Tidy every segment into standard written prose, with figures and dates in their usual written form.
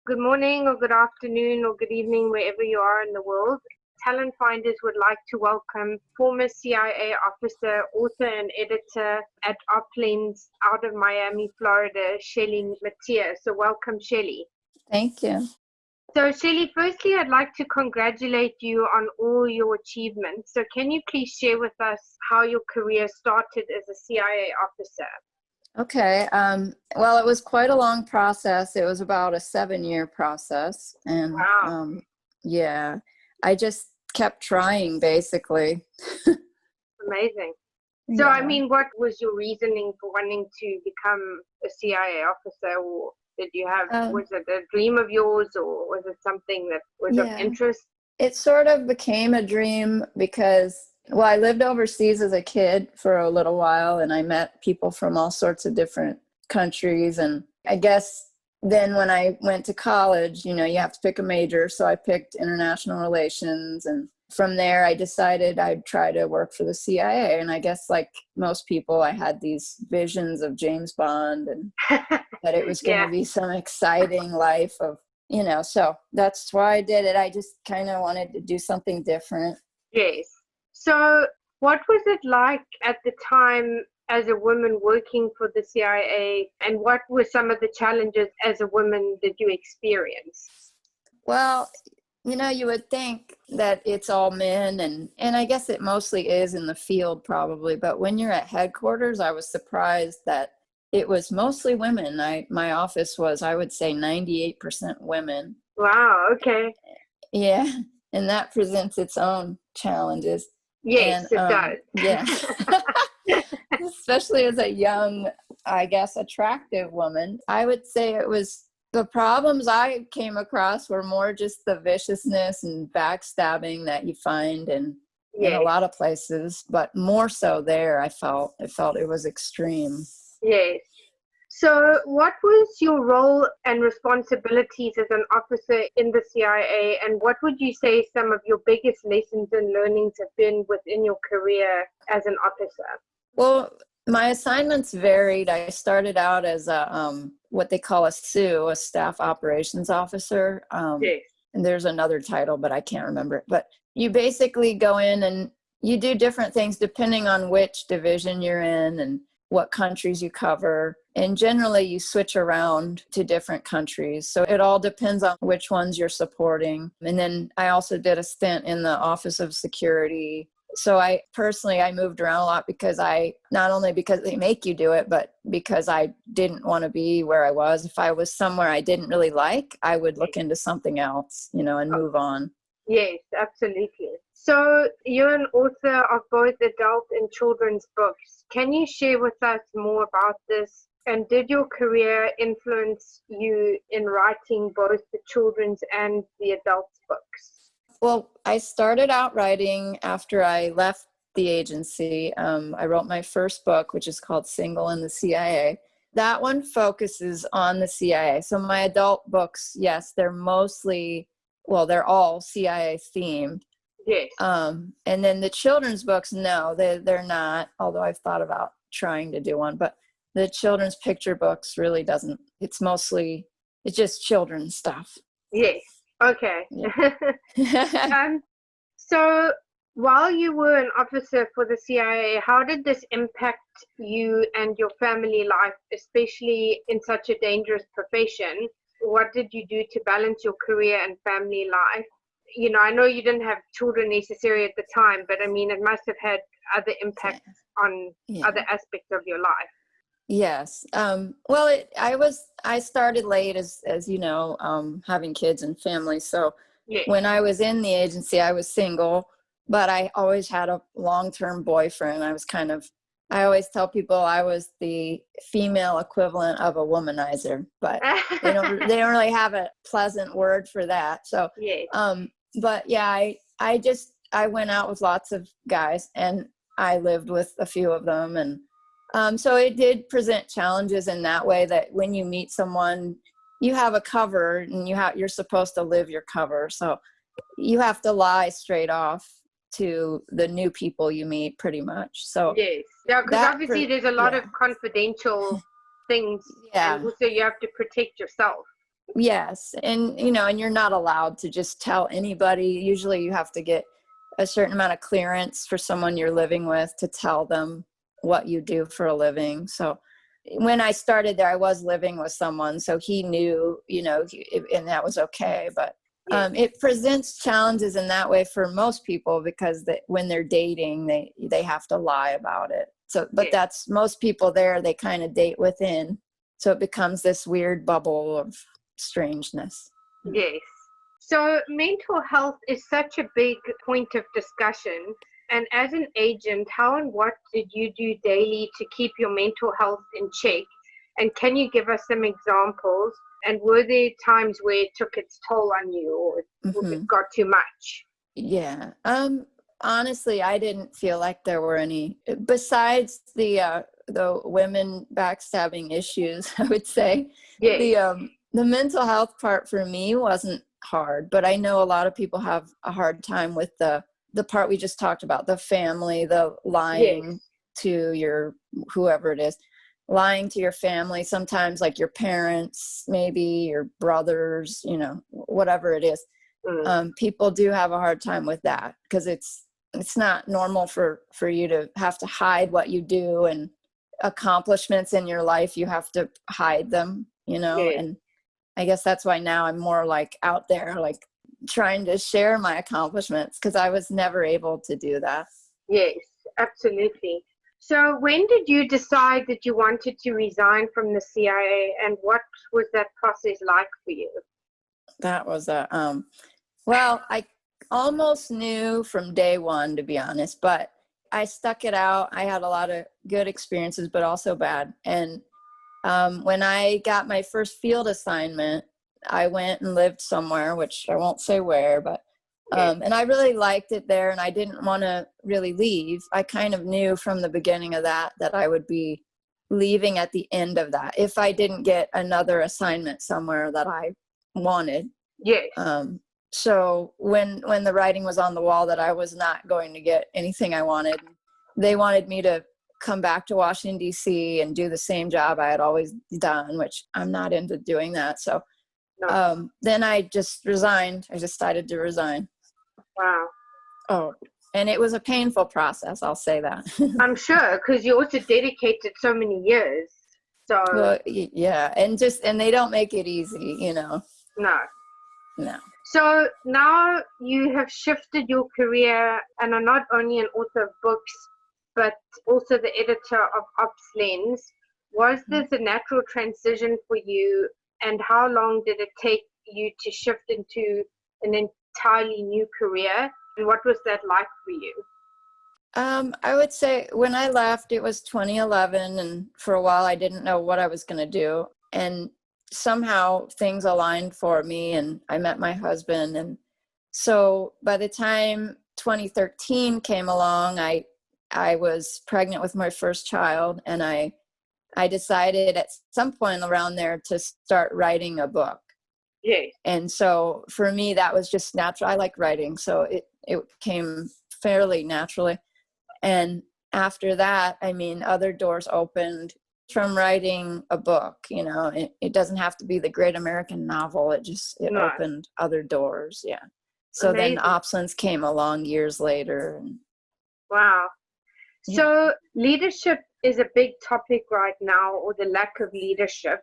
Good morning or good afternoon or good evening, wherever you are in the world. Talent Finders would like to welcome former CIA officer, author, and editor at Uplands out of Miami, Florida, Shelly Mattia. So welcome, Shelly. Thank you. So Shelly, firstly, I'd like to congratulate you on all your achievements. So can you please share with us how your career started as a CIA officer? Okay. Well, it was quite a long process. It was about a 7-year process. And Wow. yeah, I just kept trying, basically. Amazing. So, Yeah. what was your reasoning for wanting to become a CIA officer, or was it a dream of yours, or was it something that was of Yeah. interest? It sort of became a dream because, well, I lived overseas as a kid for a little while, and I met people from all sorts of different countries. And I guess then when I went to college, you have to pick a major. So I picked international relations. And from there, I decided I'd try to work for the CIA. And I guess like most people, I had these visions of James Bond and that it was going to be some exciting life of, so that's why I did it. I just kind of wanted to do something different. Yes. So, what was it like at the time as a woman working for the CIA, and what were some of the challenges as a woman that you experienced? Well, you would think that it's all men, and I guess it mostly is in the field probably, but when you're at headquarters, I was surprised that it was mostly women. My office was, I would say, 98% women. Wow, okay. Yeah, and that presents its own challenges. Yes, it does. Yeah. Especially as a young, I guess, attractive woman. I would say the problems I came across were more just the viciousness and backstabbing that you find in a lot of places, but more so there. I felt it was extreme. Yes. So what was your role and responsibilities as an officer in the CIA, and what would you say some of your biggest lessons and learnings have been within your career as an officer? Well, my assignments varied. I started out as what they call a SOO, a staff operations officer. Yes. And there's another title, but I can't remember it. But you basically go in and you do different things depending on which division you're in and what countries you cover. And generally you switch around to different countries. So it all depends on which ones you're supporting. And then I also did a stint in the Office of Security. So I moved around a lot because not only because they make you do it, but because I didn't want to be where I was. If I was somewhere I didn't really like, I would look into something else, and move on. Yes, absolutely. So you're an author of both adult and children's books. Can you share with us more about this? And did your career influence you in writing both the children's and the adults' books? Well, I started out writing after I left the agency. I wrote my first book, which is called Single in the CIA. That one focuses on the CIA. So my adult books, yes, they're all CIA themed. Yes. And then the children's books, no, they're not, although I've thought about trying to do one. But the children's picture books really doesn't. It's just children's stuff. Yes. Okay. Yeah. So while you were an officer for the CIA, how did this impact you and your family life, especially in such a dangerous profession? What did you do to balance your career and family life? I know you didn't have children necessarily at the time, but it must have had other impacts on other aspects of your life. Yes. Well, I started late as you know, having kids and family. So when I was in the agency, I was single, but I always had a long-term boyfriend. I always tell people I was the female equivalent of a womanizer, but they don't really have a pleasant word for that. So, but yeah, I went out with lots of guys and I lived with a few of them. And so it did present challenges in that way, that when you meet someone, you have a cover and you're supposed to live your cover. So you have to lie straight off to the new people you meet, pretty much. So yes, yeah, because obviously there's a lot of confidential things, and also you have to protect yourself. Yes. And, and you're not allowed to just tell anybody. Usually you have to get a certain amount of clearance for someone you're living with to tell them what you do for a living. So when I started there, I was living with someone, so he knew, and that was okay. But it presents challenges in that way for most people, because when they're dating, they have to lie about it. So, but that's most people there, they kind of date within. So it becomes this weird bubble of strangeness. Yes. So mental health is such a big point of discussion. And as an agent, how and what did you do daily to keep your mental health in check? And can you give us some examples? And were there times where it took its toll on you, or it got too much? Yeah. Honestly, I didn't feel like there were any, besides the women backstabbing issues, I would say. The mental health part for me wasn't hard, but I know a lot of people have a hard time with the part we just talked about, the family, the lying to your, whoever it is, lying to your family, sometimes like your parents, maybe your brothers, whatever it is. People do have a hard time with that, because it's not normal for you to have to hide what you do, and accomplishments in your life, you have to hide them, and I guess that's why now I'm more like out there, like trying to share my accomplishments, because I was never able to do that. Yes, absolutely. So when did you decide that you wanted to resign from the CIA, and what was that process like for you? That was well, I almost knew from day one, to be honest, but I stuck it out. I had a lot of good experiences, but also bad. And when I got my first field assignment, I went and lived somewhere, which I won't say where, but and I really liked it there, and I didn't want to really leave. I kind of knew from the beginning of that I would be leaving at the end of that if I didn't get another assignment somewhere that I wanted. Yes. So when the writing was on the wall that I was not going to get anything I wanted, they wanted me to come back to Washington, D.C. and do the same job I had always done, which I'm not into doing that. So then I just resigned. I decided to resign. Wow. Oh, and it was a painful process, I'll say that. I'm sure, because you also dedicated so many years. So well, yeah, and they don't make it easy, No. So now you have shifted your career and are not only an author of books, but also the editor of Ops Lens. Was this a natural transition for you, and how long did it take you to shift into an entirely new career, and what was that like for you? I would say when I left, it was 2011, and for a while I didn't know what I was going to do. And somehow things aligned for me, and I met my husband. And so by the time 2013 came along, I was pregnant with my first child, and I decided at some point around there to start writing a book. Yes. And so for me, that was just natural. I like writing, so it came fairly naturally. And after that, I mean, other doors opened from writing a book. It doesn't have to be the great American novel. It opened other doors. Yeah. So Amazing. then Ops Lens came along years later. Wow. So leadership is a big topic right now, or the lack of leadership.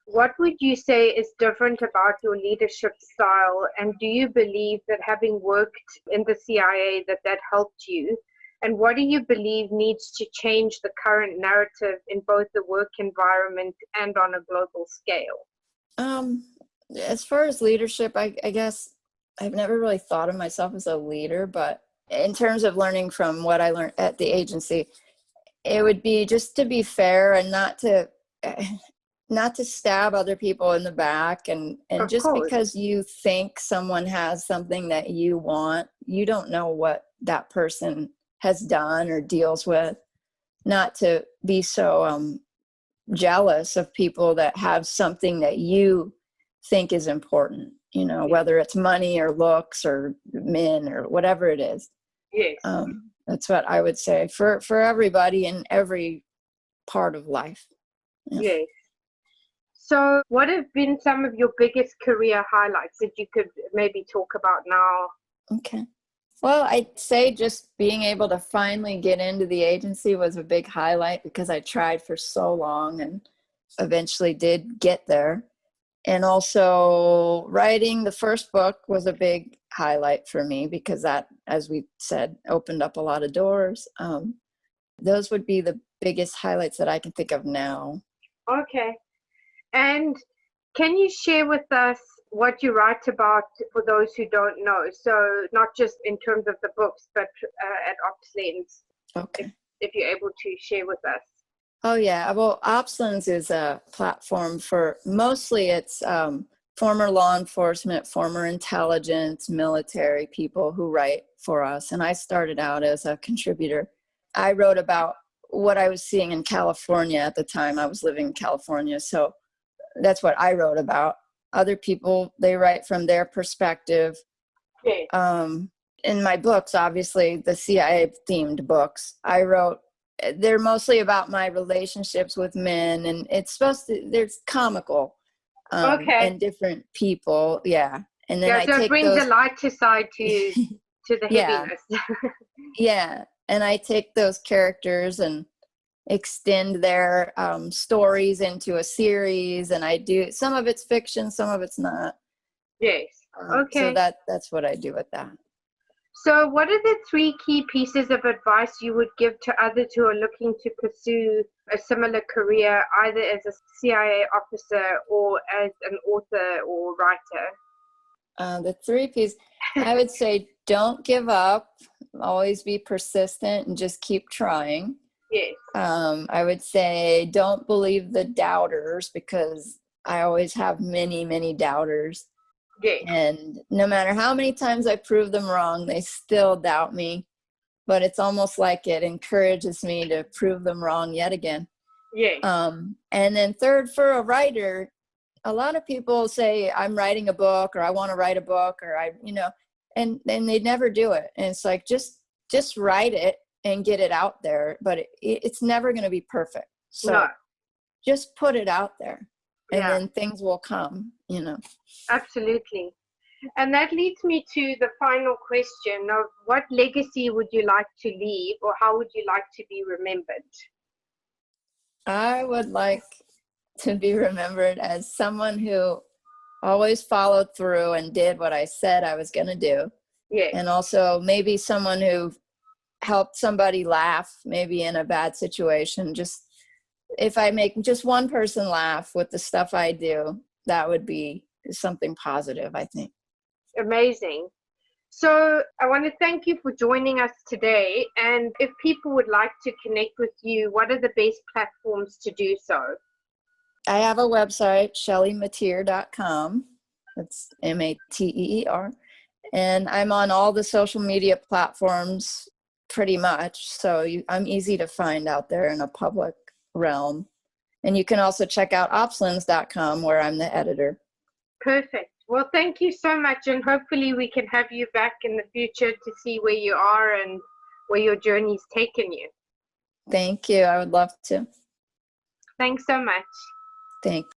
What would you say is different about your leadership style? And do you believe that having worked in the CIA that helped you? And what do you believe needs to change the current narrative in both the work environment and on a global scale? As far as leadership, I guess I've never really thought of myself as a leader, but in terms of learning from what I learned at the agency, it would be just to be fair and not to stab other people in the back, and just because you think someone has something that you want, you don't know what that person has done or deals with. Not to be so jealous of people that have something that you think is important, whether it's money or looks or men or whatever it is. Yes. That's what I would say for everybody in every part of life. Yes. So what have been some of your biggest career highlights that you could maybe talk about now? Okay. Well, I'd say just being able to finally get into the agency was a big highlight because I tried for so long and eventually did get there. And also writing the first book was a big highlight for me because that, as we said, opened up a lot of doors. Those would be the biggest highlights that I can think of now. Okay. And can you share with us what you write about for those who don't know? So not just in terms of the books, but at OpsLens, Okay. if you're able to share with us. Oh, yeah. Well, OpsLens is a platform for mostly it's former law enforcement, former intelligence, military people who write for us. And I started out as a contributor. I wrote about what I was seeing in California at the time. I was living in California. So that's what I wrote about. Other people, they write from their perspective. Okay. In my books, obviously, the CIA themed books, they're mostly about my relationships with men, and there's comical and different people. Yeah. And then I so take it brings those, a lighter side to the yeah, heaviness. yeah. And I take those characters and extend their stories into a series, and I do, some of it's fiction, some of it's not. Yes. So Okay. that's what I do with that. So what are the 3 key pieces of advice you would give to others who are looking to pursue a similar career, either as a CIA officer or as an author or writer? The 3 P's, I would say, don't give up, always be persistent, and just keep trying. Yes. I would say don't believe the doubters, because I always have many, many doubters. Yes. And no matter how many times I prove them wrong, they still doubt me. But it's almost like it encourages me to prove them wrong yet again. Yes. And then third, for a writer, a lot of people say, I'm writing a book, or I want to write a book, or and they never do it. And it's like, just write it and get it out there. But it's never going to be perfect. So just put it out there, and then things will come, Absolutely. And that leads me to the final question of what legacy would you like to leave, or how would you like to be remembered? I would like to be remembered as someone who always followed through and did what I said I was going to do. Yeah. And also maybe someone who helped somebody laugh, maybe in a bad situation. Just if I make just one person laugh with the stuff I do, that would be something positive, I think. Amazing. So I want to thank you for joining us today. And if people would like to connect with you, what are the best platforms to do so? I have a website, shellymateer.com. That's Mateer. And I'm on all the social media platforms pretty much. So I'm easy to find out there in a public realm. And you can also check out opslens.com, where I'm the editor. Perfect. Well, thank you so much. And hopefully we can have you back in the future to see where you are and where your journey's taken you. Thank you. I would love to. Thanks so much. Thank you.